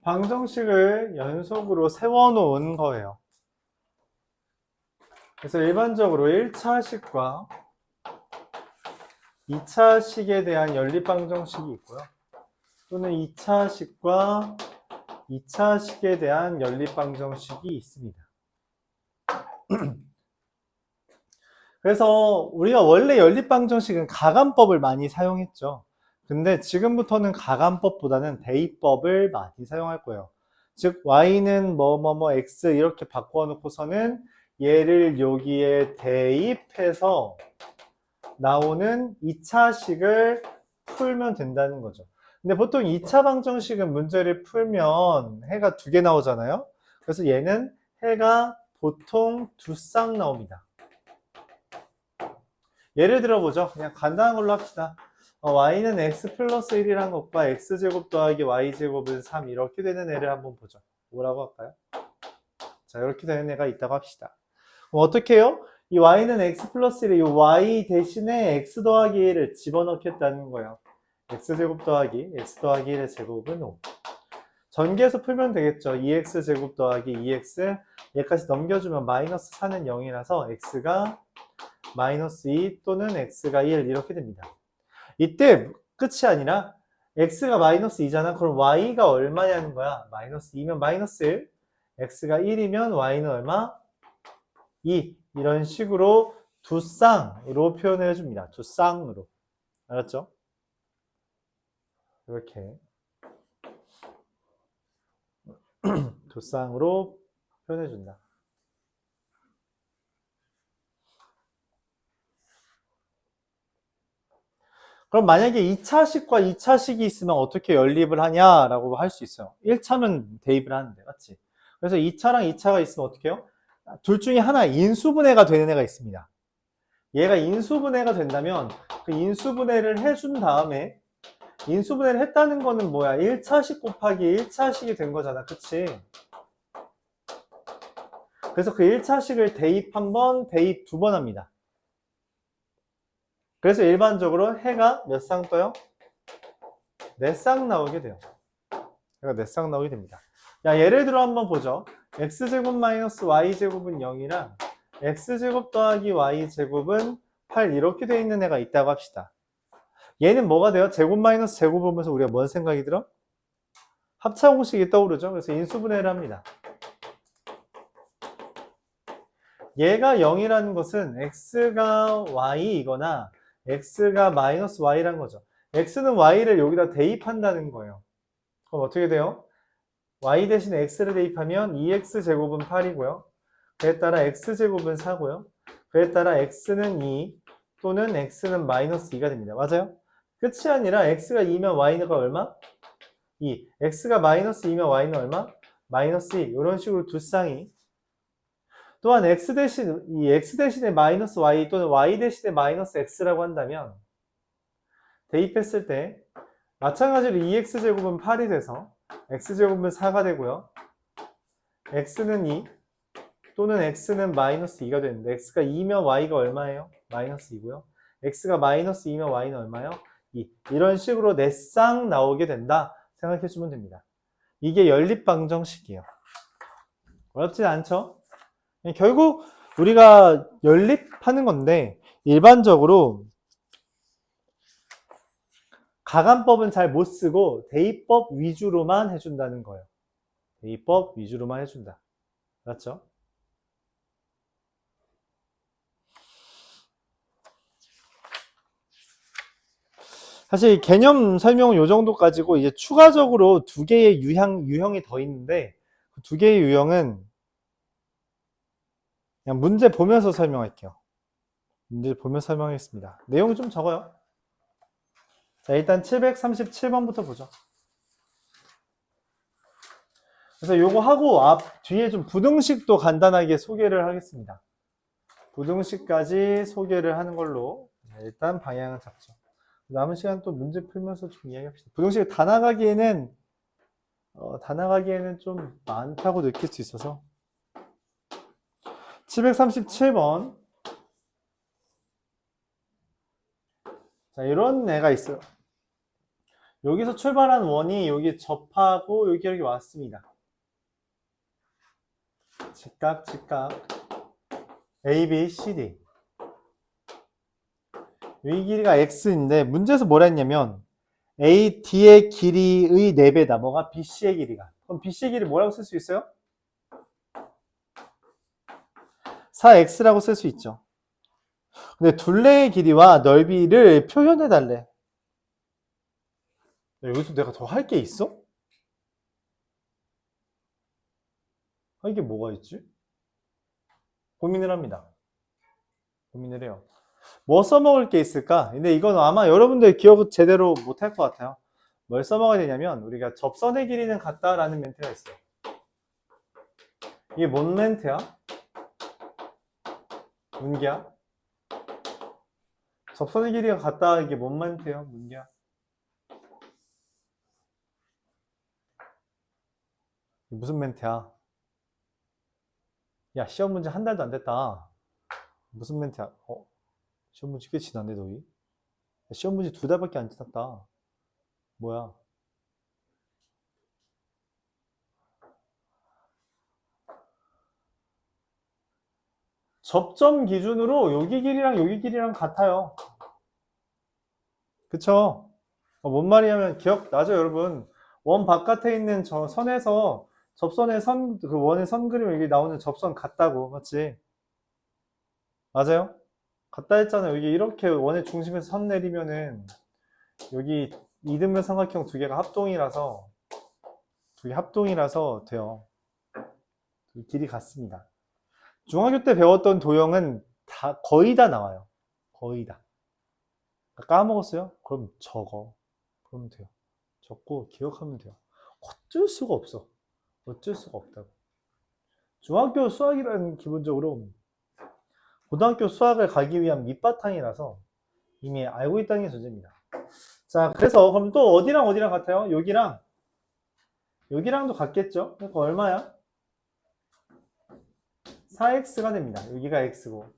방정식을 연속으로 세워놓은 거예요. 그래서 일반적으로 1차식과 2차식에 대한 연립방정식이 있고요. 또는 2차식과 2차식에 대한 연립방정식이 있습니다. 그래서 우리가 원래 연립방정식은 가감법을 많이 사용했죠. 근데 지금부터는 가감법보다는 대입법을 많이 사용할 거예요. 즉 y는 뭐뭐뭐 x 이렇게 바꿔 놓고서는 얘를 여기에 대입해서 나오는 2차식을 풀면 된다는 거죠. 근데 보통 2차 방정식은 문제를 풀면 해가 2개 나오잖아요. 그래서 얘는 해가 보통 2쌍 나옵니다. 예를 들어보죠. 그냥 간단한 걸로 합시다. y는 x 플러스 1이라는 것과 x제곱 더하기 y제곱은 3 이렇게 되는 애를 한번 보죠. 뭐라고 할까요? 자, 이렇게 되는 애가 있다고 합시다. 그럼 어떻게 해요? 이 y는 x 플러스 1에 이 y 대신에 x 더하기 1을 집어넣겠다는 거예요. x제곱 더하기 x 더하기 1의 제곱은 5. 전개해서 풀면 되겠죠. 2x 제곱 더하기 2x 얘까지 넘겨주면 마이너스 4는 0이라서 x가 마이너스 2 또는 x가 1 이렇게 됩니다. 이때 끝이 아니라 x가 마이너스 2잖아. 그럼 y가 얼마냐는 거야. 마이너스 2면 마이너스 1, x가 1이면 y는 얼마? 2. 이런 식으로 두 쌍으로 표현을 해줍니다. 두 쌍으로. 알았죠? 이렇게 두 쌍으로 표현해준다. 그럼 만약에 2차식과 2차식이 있으면 어떻게 연립을 하냐라고 할 수 있어요. 1차면 대입을 하는데, 맞지? 그래서 2차랑 2차가 있으면 어떻게 해요? 둘 중에 하나 인수분해가 되는 애가 있습니다. 얘가 인수분해가 된다면 그 인수분해를 해준 다음에 인수분해를 했다는 거는 뭐야? 1차식 곱하기 1차식이 된 거잖아. 그치? 그래서 그 1차식을 대입 한 번, 대입 2번 합니다. 그래서 일반적으로 해가 몇 쌍 떠요? 4쌍 나오게 돼요. 해가 4쌍 나오게 됩니다. 야, 예를 들어 한번 보죠. x제곱 마이너스 y제곱은 0이랑 x제곱 더하기 y제곱은 8 이렇게 되어 있는 애가 있다고 합시다. 얘는 뭐가 돼요? 제곱 마이너스 제곱 보면서 우리가 뭔 생각이 들어? 합차공식이 떠오르죠. 그래서 인수분해를 합니다. 얘가 0이라는 것은 x가 y이거나 x가 마이너스 y라는 거죠. x는 y를 여기다 대입한다는 거예요. 그럼 어떻게 돼요? y 대신에 x를 대입하면 2x제곱은 8이고요. 그에 따라 x제곱은 4고요. 그에 따라 x는 2 또는 x는 마이너스 2가 됩니다. 맞아요? 끝이 아니라 x가 2면 y는 얼마? 2. x가 마이너스 2면 y는 얼마? 마이너스 2. 이런 식으로 두 쌍이. 또한 x 대신에 마이너스 y 또는 y 대신에 마이너스 x라고 한다면 대입했을 때 마찬가지로 2x제곱은 8이 돼서 x제곱은 4가 되고요. x는 2 또는 x는 마이너스 2가 되는데 x가 2면 y가 얼마예요? 마이너스 2고요. x가 마이너스 2면 y는 얼마예요? 2. 이런 식으로 4쌍 나오게 된다 생각해 주면 됩니다. 이게 연립방정식이에요. 어렵진 않죠? 결국 우리가 연립하는 건데 일반적으로 가감법은 잘 못 쓰고 대입법 위주로만 해준다는 거예요. 대입법 위주로만 해준다. 맞죠? 사실 개념 설명은 이 정도 가지고 이제 추가적으로 두 개의 유형이 더 있는데 그 두 개의 유형은 그냥 문제 보면서 설명할게요. 문제 보면서 설명하겠습니다. 내용이 좀 적어요. 자, 일단 737번부터 보죠. 그래서 요거 하고 뒤에 좀 부등식도 간단하게 소개를 하겠습니다. 부등식까지 소개를 하는 걸로 일단 방향을 잡죠. 남은 시간 또 문제 풀면서 좀 이야기합시다. 부등식 다 나가기에는 좀 많다고 느낄 수 있어서 737번 자, 이런 애가 있어요. 여기서 출발한 원이 여기 접하고 여기 이렇게 왔습니다. 직각 A, B, C, D. 이 길이가 x인데 문제에서 뭐라 했냐면 AD의 길이의 4배다. 뭐가? BC의 길이가. 그럼 BC의 길이 뭐라고 쓸 수 있어요? 4x라고 쓸 수 있죠. 근데 둘레의 길이와 넓이를 표현해 달래. 여기서 내가 더 할 게 있어? 이게 뭐가 있지? 고민을 합니다. 고민을 해요. 뭐 써먹을 게 있을까? 근데 이건 아마 여러분들 기억 제대로 못할 것 같아요. 뭘 써먹어야 되냐면 우리가 접선의 길이는 같다라는 멘트가 있어요. 이게 뭔 멘트야? 문기야? 접선의 길이가 같다 이게 뭔 멘트예요? 문기야? 무슨 멘트야? 야, 시험 문제 한 달도 안 됐다. 무슨 멘트야? 시험 문제 꽤 지났네, 너희. 시험 문제 2달밖에 안 지났다. 뭐야? 접점 기준으로 여기 길이랑 여기 길이랑 같아요. 그쵸? 뭔 말이냐면 기억나죠, 여러분? 원 바깥에 있는 저 선에서 접선의 선, 그 원의 선 그리면 여기 나오는 접선 같다고, 맞지? 맞아요? 같다 했잖아요. 여기 이렇게 원의 중심에서 선 내리면은 여기 이등변 삼각형 두 개가 합동이라서 두 개 합동이라서 돼요. 길이 같습니다. 중학교 때 배웠던 도형은 거의 다 나와요. 거의 다. 까먹었어요? 그럼 적어. 그러면 돼요. 적고 기억하면 돼요. 어쩔 수가 없어. 어쩔 수가 없다고. 중학교 수학이라는 기본적으로 고등학교 수학을 가기 위한 밑바탕이라서 이미 알고 있다는 게 존재입니다. 자, 그래서 그럼 또 어디랑 어디랑 같아요? 여기랑도 같겠죠? 그러니까 얼마야? 4x가 됩니다. 여기가 x고.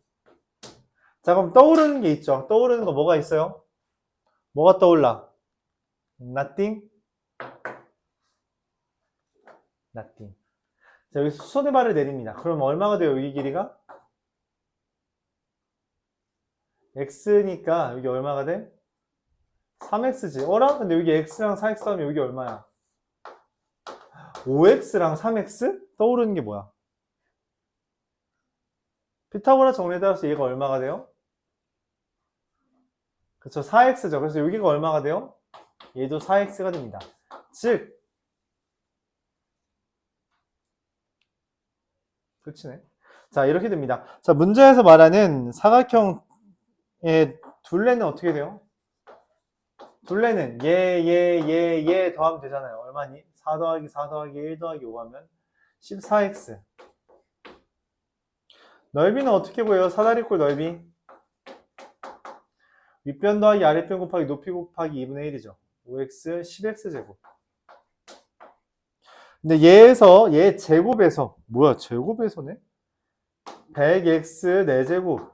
자, 그럼 떠오르는 게 있죠. 떠오르는 거 뭐가 있어요? 뭐가 떠올라? Nothing? Nothing. 자, 여기서 수선의 발을 내립니다. 그럼 얼마가 돼요? 여기 길이가? x니까 여기 얼마가 돼? 3x지. 어라? 근데 여기 x랑 4x 하면 여기 얼마야? 5x랑 3x? 떠오르는 게 뭐야? 피타고라 정리에 따라서 얘가 얼마가 돼요? 그쵸, 4x죠. 그래서 여기가 얼마가 돼요? 얘도 4x가 됩니다. 즉, 끝이네. 자, 이렇게 됩니다. 자, 문제에서 말하는 사각형의 둘레는 어떻게 돼요? 둘레는 얘 더하면 되잖아요. 얼마니? 4 더하기 4 더하기 1 더하기 5 하면 14x. 넓이는 어떻게 보여요? 사다리꼴 넓이. 윗변 더하기 아랫변 곱하기 높이 곱하기 2분의 1이죠. 5x, 10x 제곱. 근데 얘 제곱에서, 뭐야, 제곱에서네? 100x 4제곱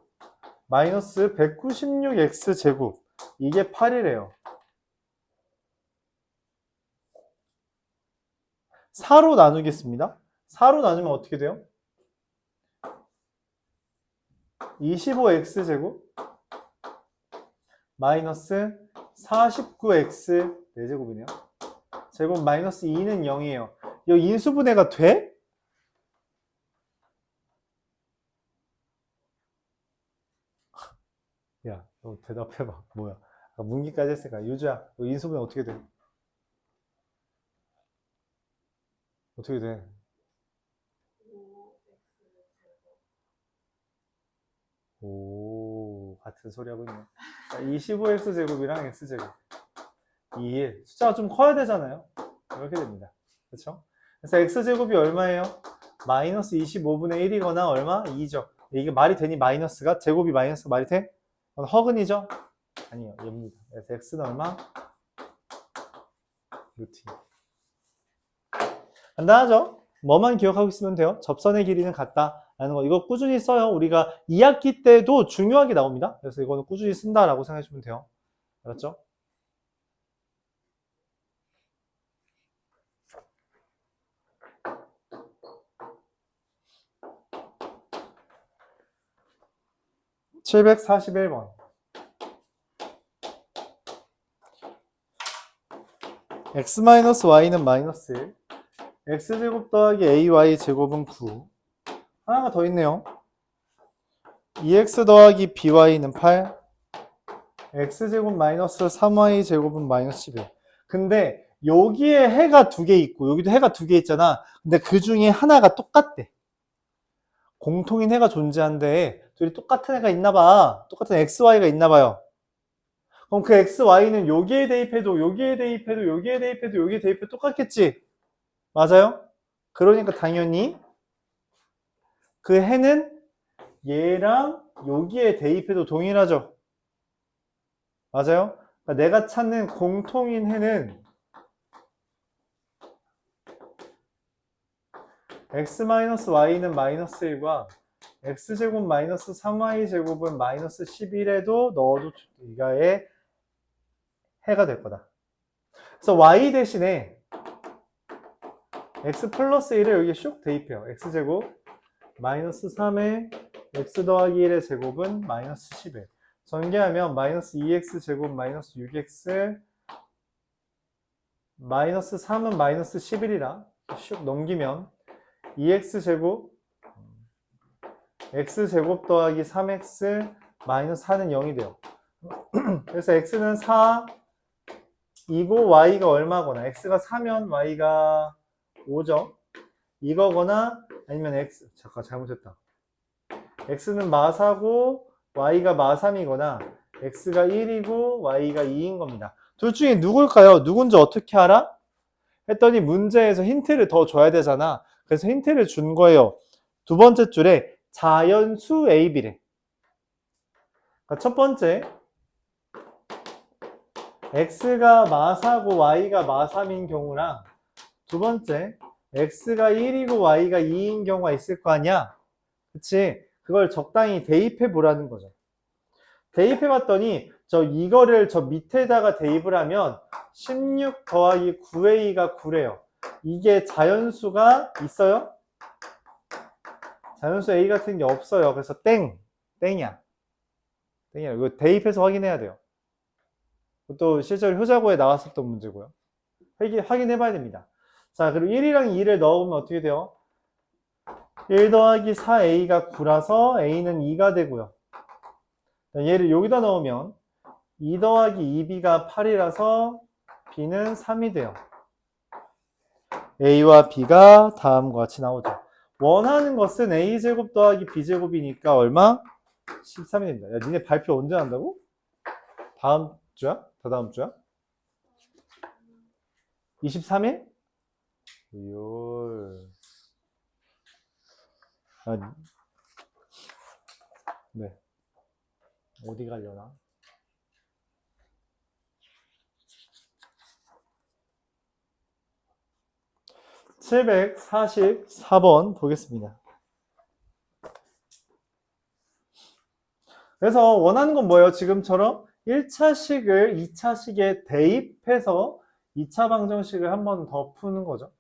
마이너스 196x 제곱. 이게 8이래요. 4로 나누겠습니다. 4로 나누면 어떻게 돼요? 25x 제곱 마이너스 49x 4제곱이네요. 제곱 마이너스 2는 0이에요. 이 인수분해가 돼? 야, 너 대답해봐. 뭐야? 문기까지 했으니까. 유주야, 너 인수분해 어떻게 돼? 어떻게 돼? 오, 같은 소리 하고 있네. 25x 제곱이랑 x 제곱 2일. 숫자가 좀 커야 되잖아요. 이렇게 됩니다. 그렇죠? 그래서 x 제곱이 얼마예요? 마이너스 25분의 1이거나 얼마? 2죠. 이게 말이 되니 마이너스가? 제곱이 마이너스가 말이 돼? 그건 허근이죠? 아니요, 얘입니다. 그래서 x는 얼마? 루트 2. 간단하죠? 뭐만 기억하고 있으면 돼요? 접선의 길이는 같다 라는 거. 이거 꾸준히 써요. 우리가 2학기 때도 중요하게 나옵니다. 그래서 이거는 꾸준히 쓴다라고 생각해주면 돼요. 알았죠? 741번. x-y는 마이너스 1. x제곱 더하기 ay 제곱은 9. 하나가 더 있네요. 2x 더하기 by는 8. x제곱 마이너스 3y 제곱은 마이너스 11. 근데 여기에 해가 두 개 있고 여기도 해가 두 개 있잖아. 근데 그 중에 하나가 똑같대. 공통인 해가 존재한데 둘이 똑같은 해가 있나 봐. 똑같은 xy가 있나 봐요. 그럼 그 xy는 여기에 대입해도 여기에 대입해도 여기에 대입해도 여기에 대입해도 똑같겠지? 맞아요? 그러니까 당연히 그 해는 얘랑 여기에 대입해도 동일하죠? 맞아요? 그러니까 내가 찾는 공통인 해는 x-y는 마이너스 1과 x제곱 마이너스 3y제곱은 마이너스 11에도 넣어도 이가의 해가 될 거다. 그래서 y 대신에 x 플러스 1을 여기 슉 대입해요. x제곱 마이너스 3의 x 더하기 1의 제곱은 마이너스 11. 전개하면 마이너스 2x 제곱 마이너스 6x 마이너스 3은 마이너스 11이라 슉 넘기면 2x 제곱 x 제곱 더하기 3x 마이너스 4는 0이 돼요. 그래서 x는 4 이고 y가 얼마거나 x가 4면 y가 5죠. 이거거나 아니면 x 잠깐 잘못했다. x는 마4고 y가 마3이거나 x가 1이고 y가 2인 겁니다. 둘 중에 누굴까요? 누군지 어떻게 알아? 했더니 문제에서 힌트를 더 줘야 되잖아. 그래서 힌트를 준 거예요. 두 번째 줄에 자연수 AB래. 그러니까 첫 번째 x가 마4고 y가 마3인 경우랑 두 번째 x가 1이고 y가 2인 경우가 있을 거 아니야? 그치? 그걸 적당히 대입해 보라는 거죠. 대입해 봤더니 이거를 저 밑에다가 대입을 하면 16 더하기 9a가 9래요. 이게 자연수가 있어요? 자연수 a 같은 게 없어요. 그래서 땡이야. 이거 대입해서 확인해야 돼요. 또 실제로 효자고에 나왔었던 문제고요. 확인해 봐야 됩니다. 자, 그리고 1이랑 2를 넣으면 어떻게 돼요? 1 더하기 4a가 9라서 a는 2가 되고요. 얘를 여기다 넣으면 2 더하기 2b가 8이라서 b는 3이 돼요. a와 b가 다음과 같이 나오죠. 원하는 것은 a제곱 더하기 b제곱이니까 얼마? 13이 됩니다. 야, 니네 발표 언제 한다고? 다음 주야? 다다음 주야? 23일? 요. 네. 어디 가려나? (744번) 보겠습니다. 그래서 원하는 건 뭐예요? 지금처럼 1차식을 2차식에 대입해서 2차 방정식을 한 번 더 푸는 거죠.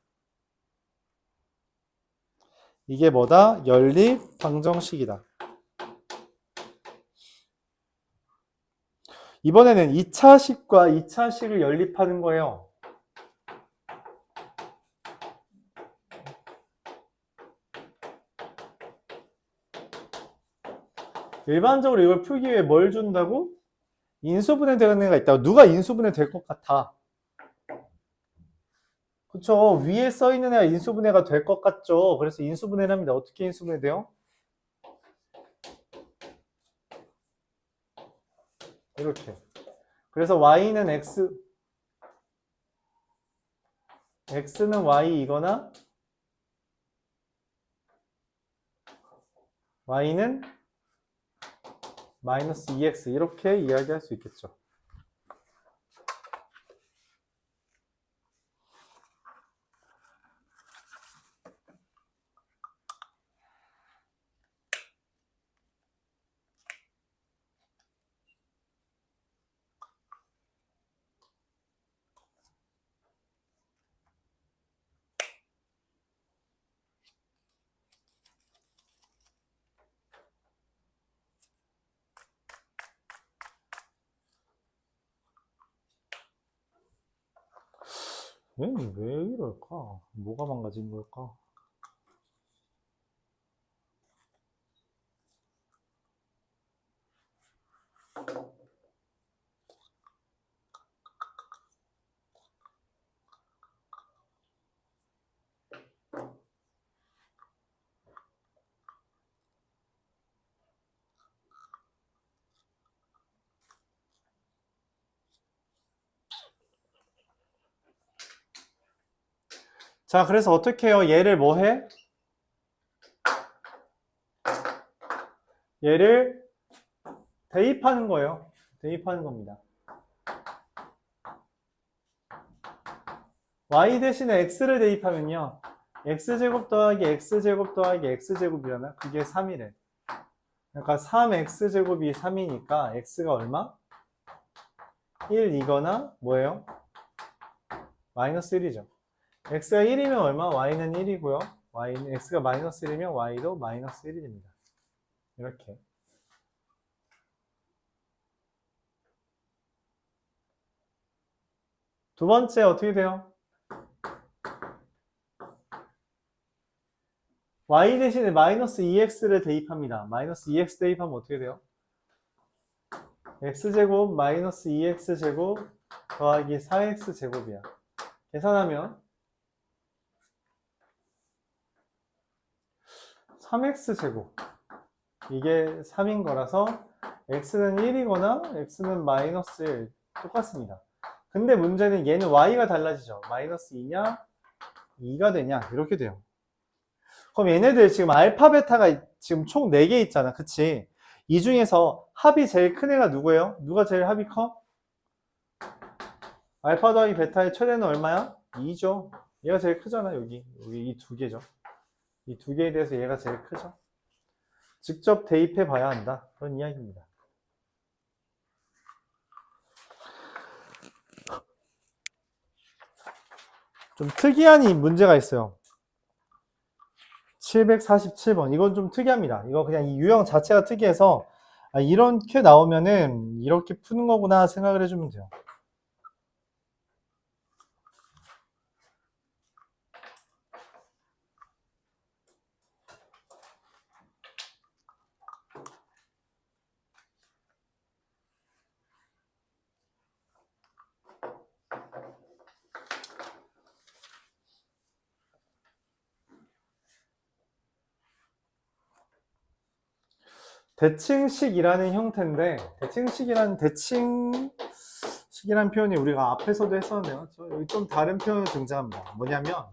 이게 뭐다? 연립 방정식이다. 이번에는 2차식과 2차식을 연립하는 거예요. 일반적으로 이걸 풀기 위해 뭘 준다고? 인수분해 되는 애가 있다고. 누가 인수분해 될 것 같아? 그쵸. 위에 써 있는 애가 인수분해가 될 것 같죠. 그래서 인수분해를 합니다. 어떻게 인수분해 돼요? 이렇게. 그래서 y는 x는 y이거나 y는 마이너스 2x 이렇게 이야기할 수 있겠죠. 얘는 왜 이럴까? 뭐가 망가진 걸까? 자, 그래서 어떻게 해요? 얘를 뭐 해? 얘를 대입하는 거예요. 대입하는 겁니다. y 대신에 x를 대입하면요. x제곱 더하기 x제곱 더하기 x제곱이잖아. 그게 3이래. 그러니까 3x제곱이 3이니까 x가 얼마? 1이거나 뭐예요? 마이너스 1이죠. x가 1이면 얼마? y는 1이고요. x가 마이너스 1이면 y도 마이너스 1이 됩니다. 이렇게. 두 번째 어떻게 돼요? y 대신에 마이너스 2x를 대입합니다. 마이너스 2x 대입하면 어떻게 돼요? x제곱 마이너스 2x제곱 더하기 4x제곱이야. 계산하면 3x제곱. 이게 3인 거라서 x는 1이거나 x는 마이너스 1 똑같습니다. 근데 문제는 얘는 y가 달라지죠. 마이너스 2냐 2가 되냐 이렇게 돼요. 그럼 얘네들 지금 알파 베타가 지금 총 4개 있잖아. 그치? 이 중에서 합이 제일 큰 애가 누구예요? 누가 제일 합이 커? 알파 더하기 베타의 최대는 얼마야? 2죠. 얘가 제일 크잖아. 여기 이 두 개죠. 이 두 개에 대해서 얘가 제일 크죠. 직접 대입해 봐야 한다. 그런 이야기입니다. 좀 특이한 이 문제가 있어요. 747번. 이건 좀 특이합니다. 이거 그냥 이 유형 자체가 특이해서 이렇게 나오면은 이렇게 푸는 거구나 생각을 해주면 돼요. 대칭식이라는 형태인데, 대칭식이라는 표현이 우리가 앞에서도 했었는데요. 여기 좀 다른 표현이 등장합니다. 뭐냐면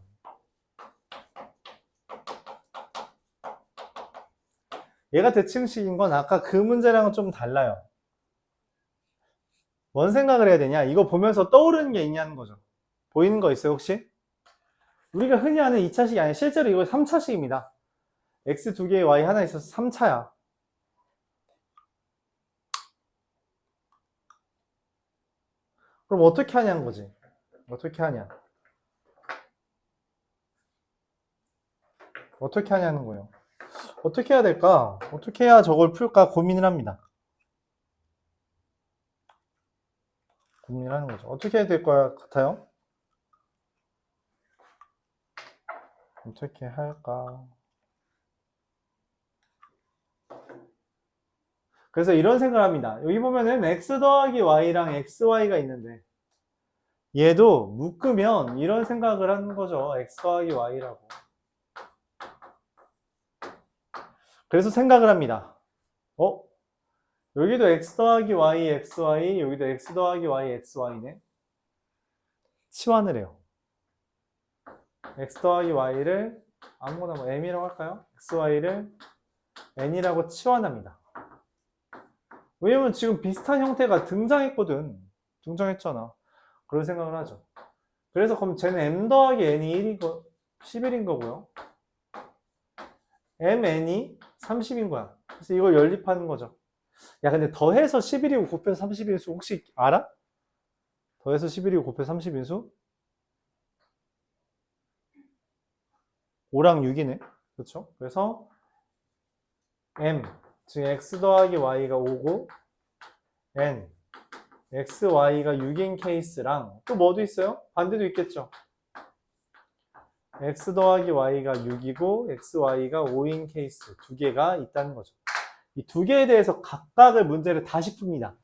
얘가 대칭식인 건 아까 그 문제랑은 좀 달라요. 뭔 생각을 해야 되냐? 이거 보면서 떠오르는 게 있냐는 거죠. 보이는 거 있어요, 혹시? 우리가 흔히 하는 2차식이 아니라 실제로 이거 3차식입니다. x 두 개에 y 하나 있어서 3차야. 그럼 어떻게 하냐는 거지. 어떻게 하냐. 어떻게 하냐는 거예요. 어떻게 해야 될까? 어떻게 해야 저걸 풀까 고민을 합니다. 고민을 하는 거죠. 어떻게 해야 될 것 같아요? 어떻게 할까? 그래서 이런 생각을 합니다. 여기 보면은 x 더하기 y랑 xy가 있는데 얘도 묶으면 이런 생각을 하는 거죠. x 더하기 y라고. 그래서 생각을 합니다. 여기도 x 더하기 y, xy, 여기도 x 더하기 y, xy네. 치환을 해요. x 더하기 y를 아무거나 뭐 m이라고 할까요? xy를 n이라고 치환합니다. 왜냐면 지금 비슷한 형태가 등장했거든. 등장했잖아. 그런 생각을 하죠. 그래서 그럼 쟤는 m 더하기 n이 11인 거고요. mn이 30인 거야. 그래서 이걸 연립하는 거죠. 야, 근데 더해서 11이고 곱해서 30인 수 혹시 알아? 더해서 11이고 곱해서 30인 수? 5랑 6이네. 그렇죠? 그래서 m, 즉 x 더하기 y가 5고 n, xy가 6인 케이스랑 또 뭐도 있어요? 반대도 있겠죠. x 더하기 y가 6이고 x, y가 5인 케이스 두 개가 있다는 거죠. 이 두 개에 대해서 각각의 문제를 다시 풉니다.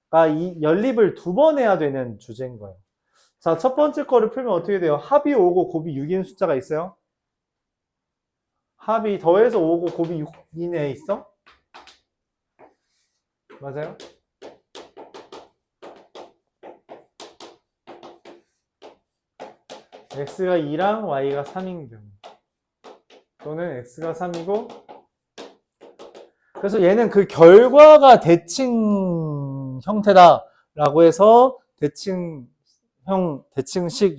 그러니까 이 연립을 두 번 해야 되는 주제인 거예요. 자, 첫 번째 거를 풀면 어떻게 돼요? 합이 5고 곱이 6인 숫자가 있어요? 합이 더해서 5고 곱이 6인 애 있어? 맞아요? x가 2랑 y가 3인 경우 또는 x가 3이고 그래서 얘는 그 결과가 대칭 형태다라고 해서 대칭식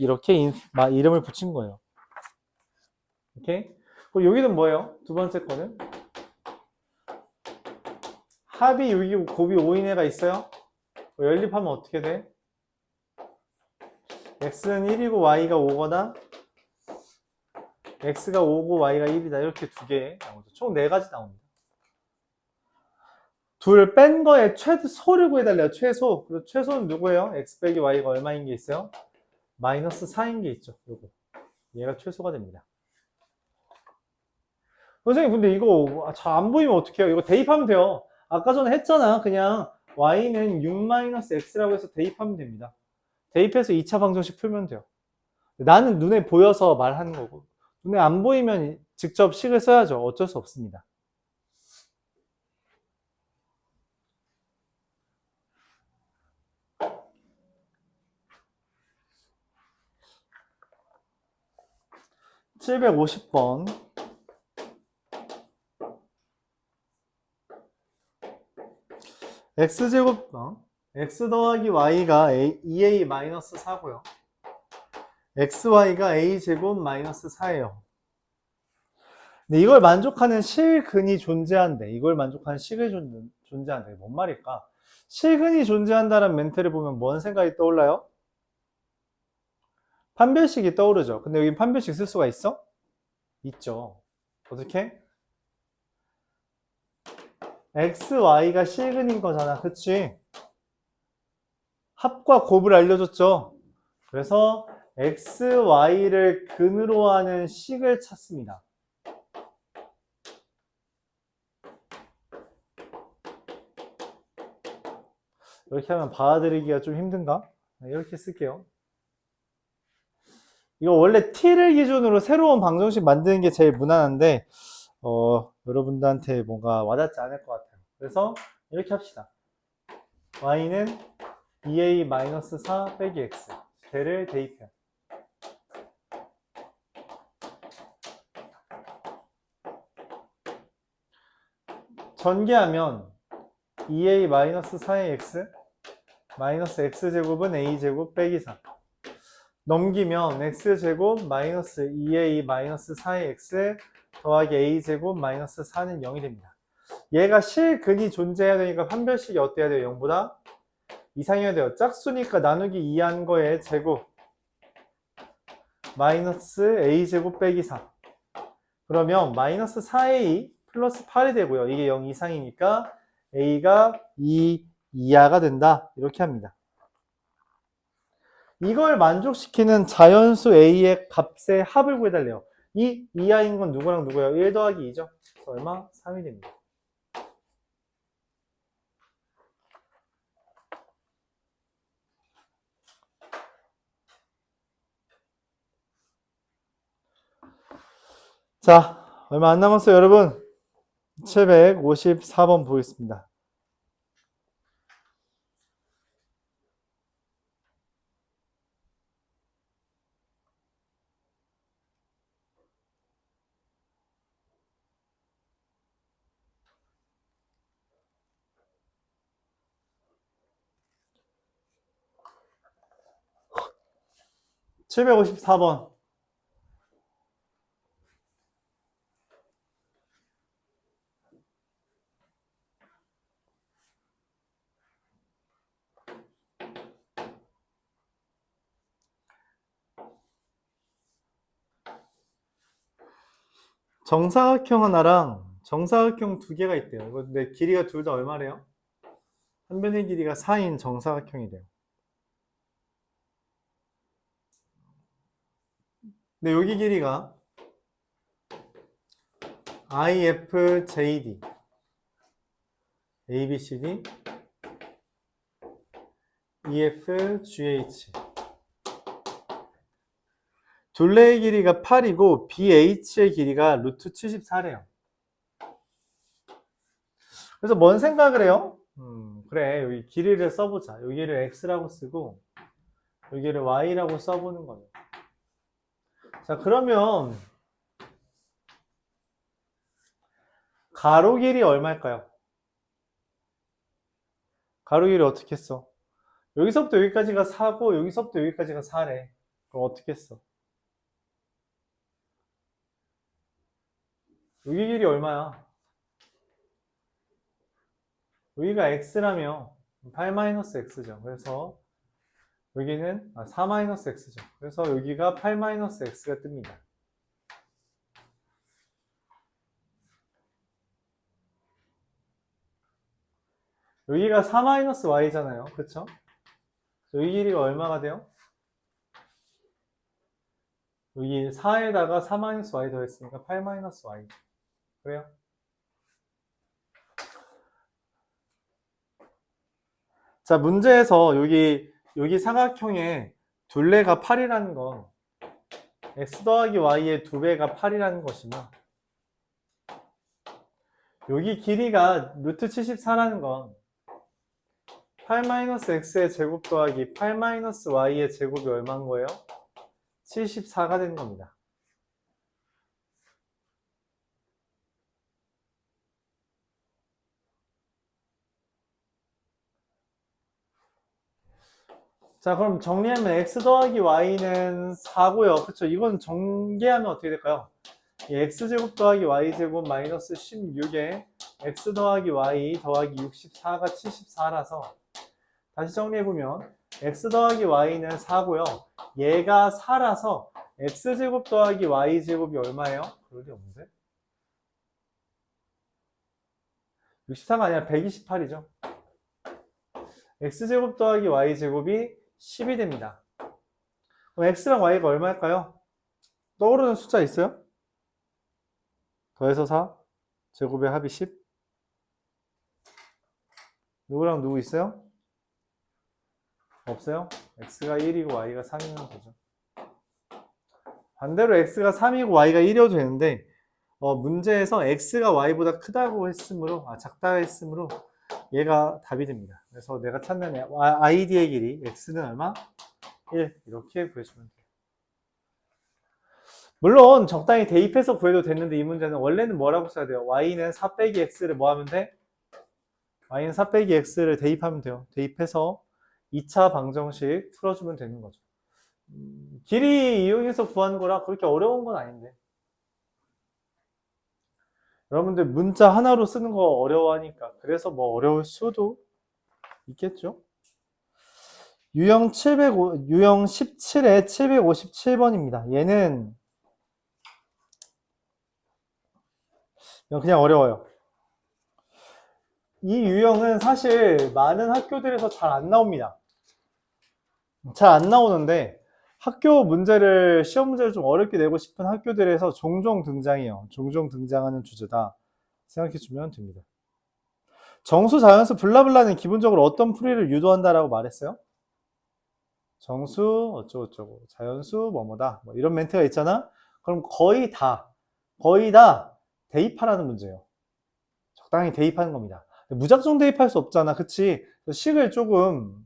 이렇게 이름을 붙인 거예요. 오케이? 그리고 여기는 뭐예요? 두 번째 거는 합이 6이고 곱이 5인 애가 있어요? 연립하면 어떻게 돼? x는 1이고 y가 5거나 x가 5고 y가 1이다. 이렇게 두 개 나오죠. 총 4가지 나옵니다. 둘 뺀 거에 최소를 구해달래요. 최소. 그리고 최소는 누구예요? x 빼기 y가 얼마인 게 있어요? 마이너스 4인 게 있죠. 요거. 얘가 최소가 됩니다. 선생님 근데 이거 잘 안 보이면 어떡해요? 이거 대입하면 돼요. 아까 전에 했잖아. 그냥 y는 6-x라고 해서 대입하면 됩니다. 대입해서 2차 방정식 풀면 돼요. 나는 눈에 보여서 말하는 거고 눈에 안 보이면 직접 식을 써야죠. 어쩔 수 없습니다. (750번) x제곱 x 더하기 y가 2a-4고요. xy가 a제곱 마이너스 4예요. 근데 이걸 만족하는 실근이 존재한대. 이걸 만족하는 식이 존재한대. 뭔 말일까? 실근이 존재한다는 멘트를 보면 뭔 생각이 떠올라요? 판별식이 떠오르죠. 근데 여기 판별식 쓸 수가 있어? 있죠. 어떻게? x, y가 실근인 거잖아. 그치? 합과 곱을 알려줬죠. 그래서 x, y를 근으로 하는 식을 찾습니다. 이렇게 하면 받아들이기가 좀 힘든가? 이렇게 쓸게요. 이거 원래 t를 기준으로 새로운 방정식 만드는 게 제일 무난한데 여러분들한테 뭔가 와닿지 않을 것 같아요. 그래서 이렇게 합시다. y는 2a-4 빼기 x 걔를 대입해요. 전개하면 2a-4의 x 마이너스 x제곱은 a제곱 빼기 4 넘기면 x제곱 마이너스 2a-4의 x 더하기 a제곱 마이너스 4는 0이 됩니다. 얘가 실근이 존재해야 되니까 판별식이 어때야 돼요? 0보다 이상해야 돼요. 짝수니까 나누기 2한 거에 제곱 마이너스 a제곱 빼기 4 그러면 마이너스 4a 플러스 8이 되고요. 이게 0 이상이니까 a가 2 이하가 된다. 이렇게 합니다. 이걸 만족시키는 자연수 a의 값의 합을 구해달래요. 이 이하인 건 누구랑 누구예요? 1 더하기 2죠. 그래서 얼마? 3이 됩니다. 자, 얼마 안 남았어요, 여러분. 754번 보겠습니다. (754번) 정사각형 하나랑 정사각형 두 개가 있대요. 근데 길이가 둘 다 얼마래요? 한 변의 길이가 4인 정사각형이래요. 근데 여기 길이가 IFJD ABCD EFGH 둘레의 길이가 8이고 BH의 길이가 루트 74래요. 그래서 뭔 생각을 해요? 그래, 여기 길이를 써보자. 여기를 X라고 쓰고 여기를 Y라고 써보는 거예요. 자, 그러면 가로 길이 얼마일까요? 가로 길이 어떻게 써? 여기서부터 여기까지가 4고 여기서부터 여기까지가 4래. 그럼 어떻게 써? 여기 길이 얼마야? 여기가 x라며 8-x죠. 그래서 여기는 4-x죠. 그래서 여기가 8-x가 뜹니다. 여기가 4-y잖아요. 그쵸? 여기 길이가 얼마가 돼요? 여기 4에다가 4-y 더했으니까 8-y. 그래요? 자, 문제에서 여기 사각형의 둘레가 8이라는 건 x 더하기 y의 2배가 8이라는 것이며 여기 길이가 루트 74라는 건 8-x의 제곱 더하기 8-y의 제곱이 얼마인 거예요? 74가 되는 겁니다. 자, 그럼 정리하면 x 더하기 y는 4고요. 그쵸? 이건 전개하면 어떻게 될까요? x제곱 더하기 y제곱 마이너스 16에 x 더하기 y 더하기 64가 74라서 다시 정리해보면 x 더하기 y는 4고요. 얘가 4라서 x제곱 더하기 y제곱이 얼마예요? 그럴 리 없는데? 64가 아니라 128이죠. x제곱 더하기 y제곱이 10이 됩니다. 그럼 x랑 y가 얼마일까요? 떠오르는 숫자 있어요? 더해서 4, 제곱의 합이 10. 누구랑 누구 있어요? 없어요? x가 1이고 y가 3이면 되죠. 반대로 x가 3이고 y가 1이어도 되는데 문제에서 x가 y보다 크다고 했으므로 작다 했으므로 얘가 답이 됩니다. 그래서 내가 찾는 id의 길이 x는 얼마? 1 이렇게 구해주면 돼요. 물론 적당히 대입해서 구해도 됐는데 이 문제는 원래는 뭐라고 써야 돼요? y는 4 빼기 x를 뭐 하면 돼? y는 4 빼기 x를 대입하면 돼요. 대입해서 2차 방정식 풀어주면 되는 거죠. 길이 이용해서 구하는 거라 그렇게 어려운 건 아닌데 여러분들 문자 하나로 쓰는 거 어려워하니까 그래서 뭐 어려울 수도 있겠죠. 유형 17에 757번입니다. 얘는 그냥 어려워요. 이 유형은 사실 많은 학교들에서 잘 안 나옵니다. 잘 안 나오는데 학교 문제를 시험 문제를 좀 어렵게 내고 싶은 학교들에서 종종 등장해요. 종종 등장하는 주제다 생각해 주면 됩니다. 정수, 자연수, 블라블라는 기본적으로 어떤 풀이를 유도한다라고 말했어요? 정수 어쩌고저쩌고 자연수 뭐뭐다 뭐 이런 멘트가 있잖아. 그럼 거의 다 대입하라는 문제예요. 적당히 대입하는 겁니다. 무작정 대입할 수 없잖아. 그치? 식을 조금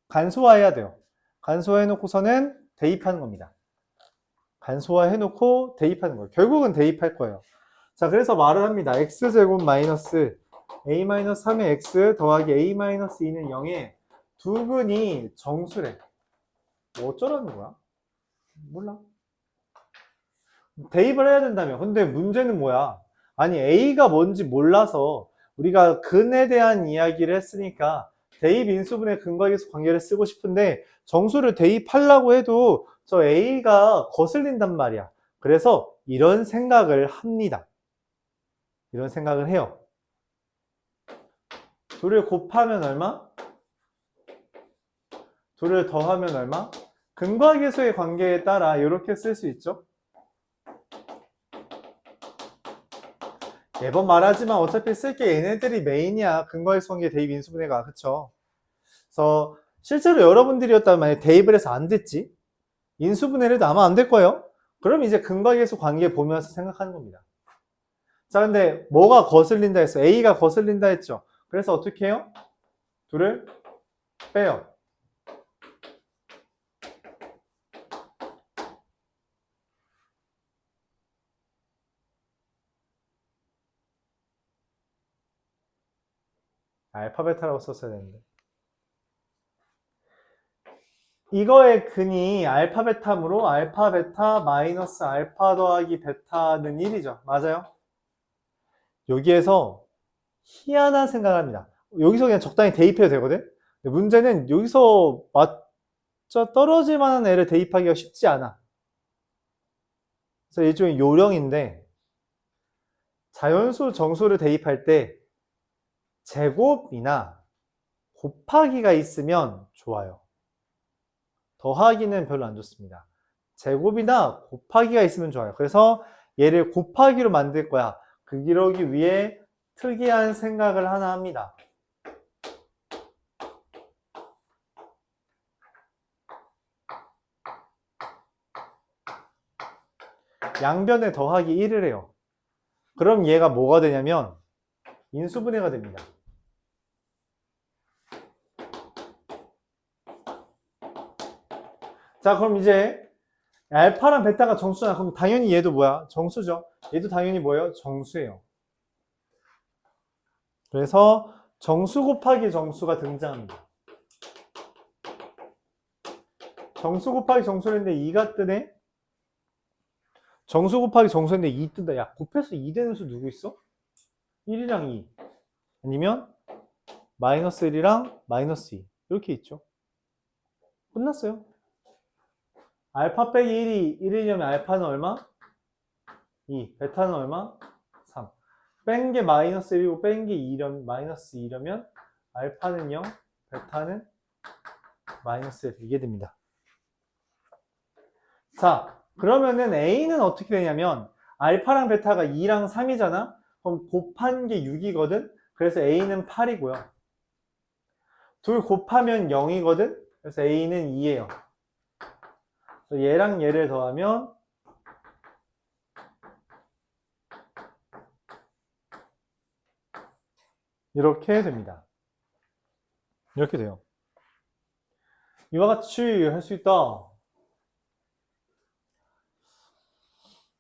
간소화해야 돼요. 간소화해 놓고서는 대입하는 겁니다. 간소화해 놓고 대입하는 거예요. 결국은 대입할 거예요. 자, 그래서 말을 합니다. x제곱 마이너스 a-3의 x 더하기 a-2는 0에 두 근이 정수래. 뭐 어쩌라는 거야? 몰라. 대입을 해야 된다며. 근데 문제는 뭐야? 아니 A가 뭔지 몰라서 우리가 근에 대한 이야기를 했으니까 대입 인수분해 근거계수 관계를 쓰고 싶은데 정수를 대입하려고 해도 저 A가 거슬린단 말이야. 그래서 이런 생각을 합니다. 이런 생각을 해요. 둘을 곱하면 얼마? 둘을 더하면 얼마? 근과 계수의 관계에 따라 이렇게 쓸 수 있죠. 매번 말하지만 어차피 쓸 게 얘네들이 메인이야. 근과 계수 관계 대입 인수분해가. 그쵸? 그래서 실제로 여러분들이었다면 만약에 대입을 해서 안 됐지? 인수분해를 해도 아마 안 될 거예요. 그럼 이제 근과 계수 관계 보면서 생각하는 겁니다. 자, 근데 뭐가 거슬린다 했어? A가 거슬린다 했죠? 그래서 어떻게 해요? 둘을 빼요. 알파 베타라고 썼어야 되는데. 이거의 근이 알파 베타므로 알파 베타 마이너스 알파 더하기 베타는 1이죠. 맞아요? 여기에서 희한한 생각을 합니다. 여기서 그냥 적당히 대입해도 되거든? 근데 문제는 여기서 맞춰 떨어질 만한 애를 대입하기가 쉽지 않아. 그래서 일종의 요령인데, 자연수, 정수를 대입할 때 제곱이나 곱하기가 있으면 좋아요. 더하기는 별로 안 좋습니다. 제곱이나 곱하기가 있으면 좋아요. 그래서 얘를 곱하기로 만들 거야. 그러기 위해 특이한 생각을 하나 합니다. 양변에 더하기 1을 해요. 그럼 얘가 뭐가 되냐면 인수분해가 됩니다. 자, 그럼 이제 알파랑 베타가 정수잖아. 그럼 당연히 얘도 뭐야? 정수죠. 얘도 당연히 뭐예요? 정수예요. 그래서 정수 곱하기 정수가 등장합니다. 정수 곱하기 정수인데 2가 뜨네? 정수 곱하기 정수인데 2 뜬다. 야, 곱해서 2 되는 수 누구 있어? 1이랑 2. 아니면 마이너스 1이랑 마이너스 2. 이렇게 있죠. 끝났어요. 알파 빼기 1이 1이려면 알파는 얼마? 2. 베타는 얼마? 3. 뺀 게 마이너스 1이고 뺀 게 2려면, 마이너스 2려면 알파는 0, 베타는 마이너스 1. 이게 됩니다. 자, 그러면은 A는 어떻게 되냐면 알파랑 베타가 2랑 3이잖아? 그럼 곱한 게 6이거든? 그래서 A는 8이고요. 둘 곱하면 0이거든? 그래서 A는 2예요. 얘랑 얘를 더하면 이렇게 됩니다. 이렇게 돼요. 이와 같이 할 수 있다.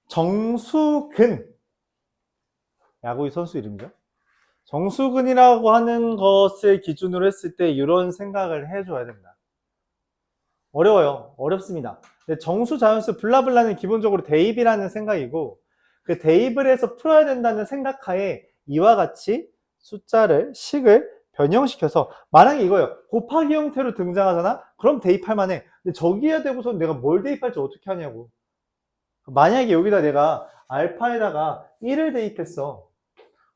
정수근. 야구의 선수 이름이죠. 정수근이라고 하는 것을 기준으로 했을 때 이런 생각을 해줘야 됩니다. 어려워요. 어렵습니다. 근데 정수, 자연수, 블라블라는 기본적으로 대입이라는 생각이고 그 대입을 해서 풀어야 된다는 생각하에 이와 같이 숫자를, 식을 변형시켜서 만약에 이거예요. 곱하기 형태로 등장하잖아? 그럼 대입할 만해. 근데 저기에 대고서 내가 뭘 대입할지 어떻게 하냐고. 만약에 여기다 내가 알파에다가 1을 대입했어.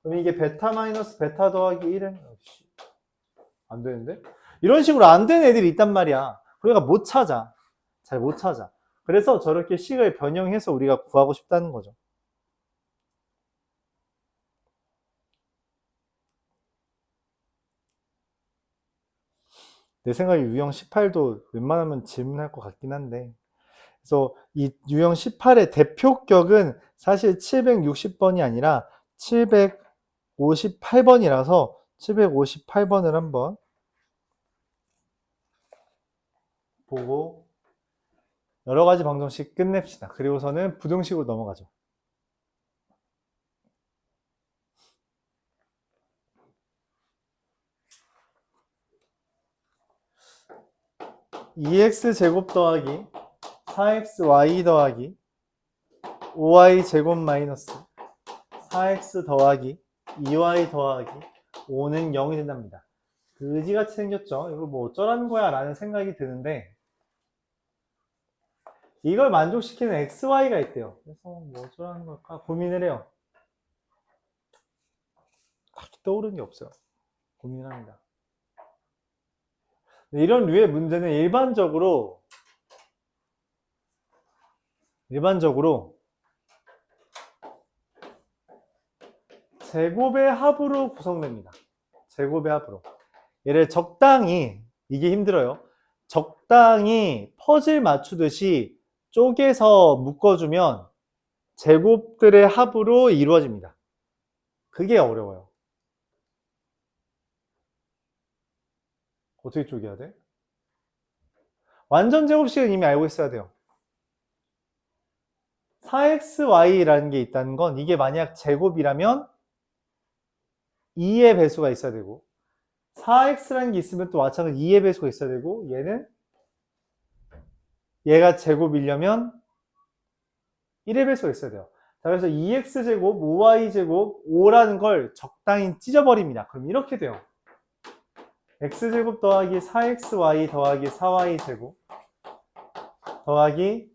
그럼 이게 베타 마이너스 베타 더하기 1은 안 되는데? 이런 식으로 안 되는 애들이 있단 말이야. 그러니까 못 찾아. 잘 못 찾아. 그래서 저렇게 식을 변형해서 우리가 구하고 싶다는 거죠. 내 생각에 유형 18도 웬만하면 질문할 것 같긴 한데. 그래서 이 유형 18의 대표격은 사실 760번이 아니라 758번이라서 758번을 한번 보고 여러 가지 방정식 끝냅시다. 그리고서는 부등식으로 넘어가죠. (2x) 더하기 4xy 더하기 5y 제곱 마이너스 4x 더하기 2y 더하기 5는 0이 된답니다. 그지같이 생겼죠. 이거 뭐 어쩌라는 거야 라는 생각이 드는데 이걸 만족시키는 xy가 있대요. 그래서 뭐 어쩌라는 걸까 고민을 해요. 딱히 떠오르는 게 없어요. 고민합니다. 이런 류의 문제는 일반적으로 일반적으로 제곱의 합으로 구성됩니다. 제곱의 합으로. 얘를 적당히, 이게 힘들어요. 적당히 퍼즐 맞추듯이 쪼개서 묶어주면 제곱들의 합으로 이루어집니다. 그게 어려워요. 어떻게 쪼개야 돼? 완전 제곱식은 이미 알고 있어야 돼요. 4xy라는 게 있다는 건 이게 만약 제곱이라면 2의 배수가 있어야 되고 4x라는 게 있으면 또 마찬가지로 2의 배수가 있어야 되고 얘가 제곱이려면 1의 배수가 있어야 돼요. 자, 그래서 2x제곱, 5y제곱, 5라는 걸 적당히 찢어버립니다. 그럼 이렇게 돼요. x제곱 더하기 4xy 더하기 4y제곱 더하기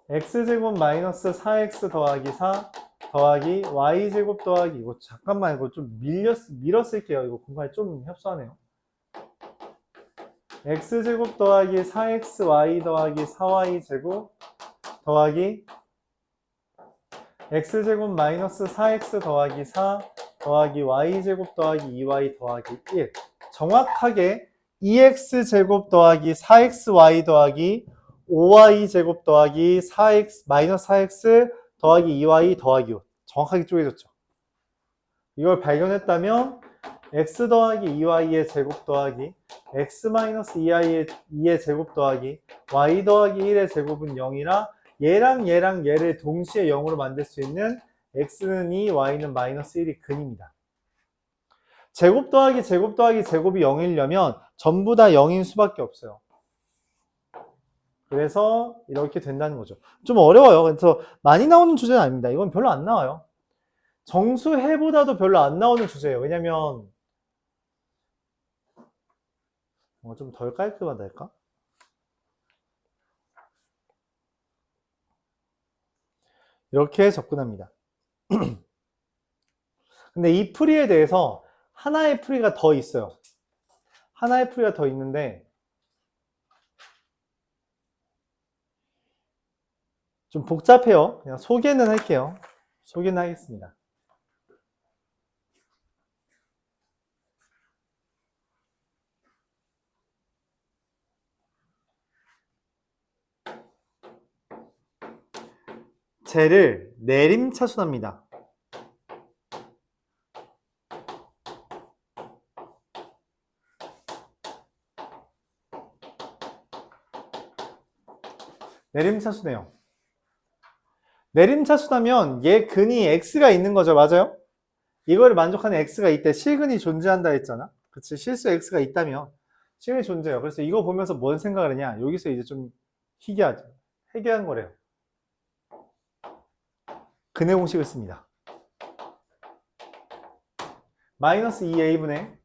x제곱 마이너스 4x 더하기 4 더하기 y제곱 더하기 이거 잠깐만 이거 좀 밀어 쓸게요. 이거 공간이 좀 협소하네요. x제곱 더하기 4xy 더하기 4y제곱 더하기 x제곱 마이너스 4x 더하기 4 더하기 y제곱 더하기 2y 더하기 1 정확하게 2x제곱 더하기 4xy 더하기 5y제곱 더하기 4x 마이너스 4x 더하기 2y 더하기 5 정확하게 쪼개졌죠. 이걸 발견했다면 x 더하기 2y의 제곱 더하기 x 마이너스 2의 제곱 더하기 y 더하기 1의 제곱은 0이라 얘랑 얘를 동시에 0으로 만들 수 있는 x는 2, y는 마이너스 1이 근입니다. 제곱 더하기 제곱이 0이려면 전부 다 0인 수밖에 없어요. 그래서 이렇게 된다는 거죠. 좀 어려워요. 그래서 많이 나오는 주제는 아닙니다. 이건 별로 안 나와요. 정수해보다도 별로 안 나오는 주제예요. 왜냐면 좀 덜 깔끔하다 할까? 이렇게 접근합니다. 근데 이 풀이에 대해서 하나의 풀이가 더 있어요. 하나의 풀이가 더 있는데 좀 복잡해요. 그냥 소개는 할게요. 소개는 하겠습니다. 쟤를 내림차순합니다. 내림차순해요. 내림차순하면 얘 근이 x가 있는 거죠. 맞아요? 이걸 만족하는 x가 있대. 실근이 존재한다 했잖아. 그치? 실수 x가 있다면 실근이 존재해요. 그래서 이거 보면서 뭔 생각을 하냐? 여기서 이제 좀 희귀하죠. 해결한 거래요. 근의 공식을 씁니다. 마이너스 2a분의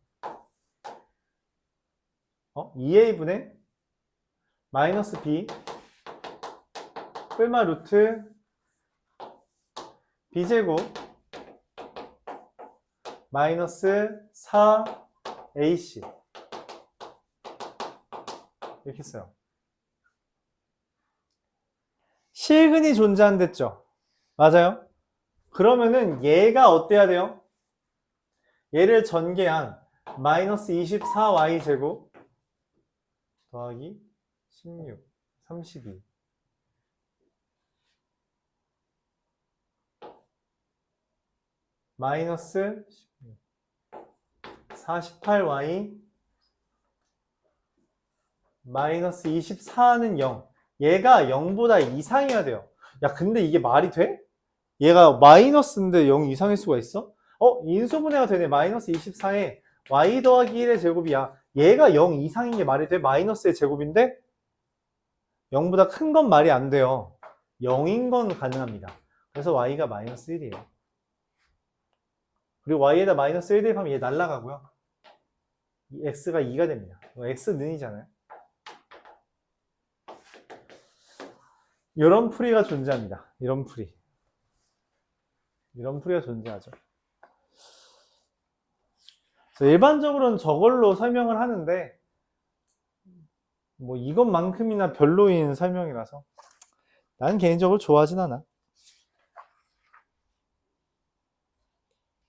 2a분의 마이너스 b 뿔마 루트 b제곱 마이너스 4ac 이렇게 써요. 실근이 존재한댔죠. 맞아요? 그러면은 얘가 어때야 돼요? 얘를 전개한 마이너스 24y제곱 더하기 16, 32 마이너스 48y 마이너스 24는 0 얘가 0보다 이상이어야 돼요. 야 근데 이게 말이 돼? 얘가 마이너스인데 0 이상일 수가 있어? 인수분해가 되네. 마이너스 24에 y 더하기 1의 제곱이야. 얘가 0 이상인 게 말이 돼? 마이너스의 제곱인데 0보다 큰 건 말이 안 돼요. 0인 건 가능합니다. 그래서 y가 마이너스 1이에요. 그리고 y에다 마이너스 1 대입하면 얘 날라가고요. x가 2가 됩니다. x는이잖아요. 이런 풀이가 존재합니다. 이런 풀이가 존재하죠. 일반적으로는 저걸로 설명을 하는데 뭐 이것만큼이나 별로인 설명이라서 나는 개인적으로 좋아하진 않아.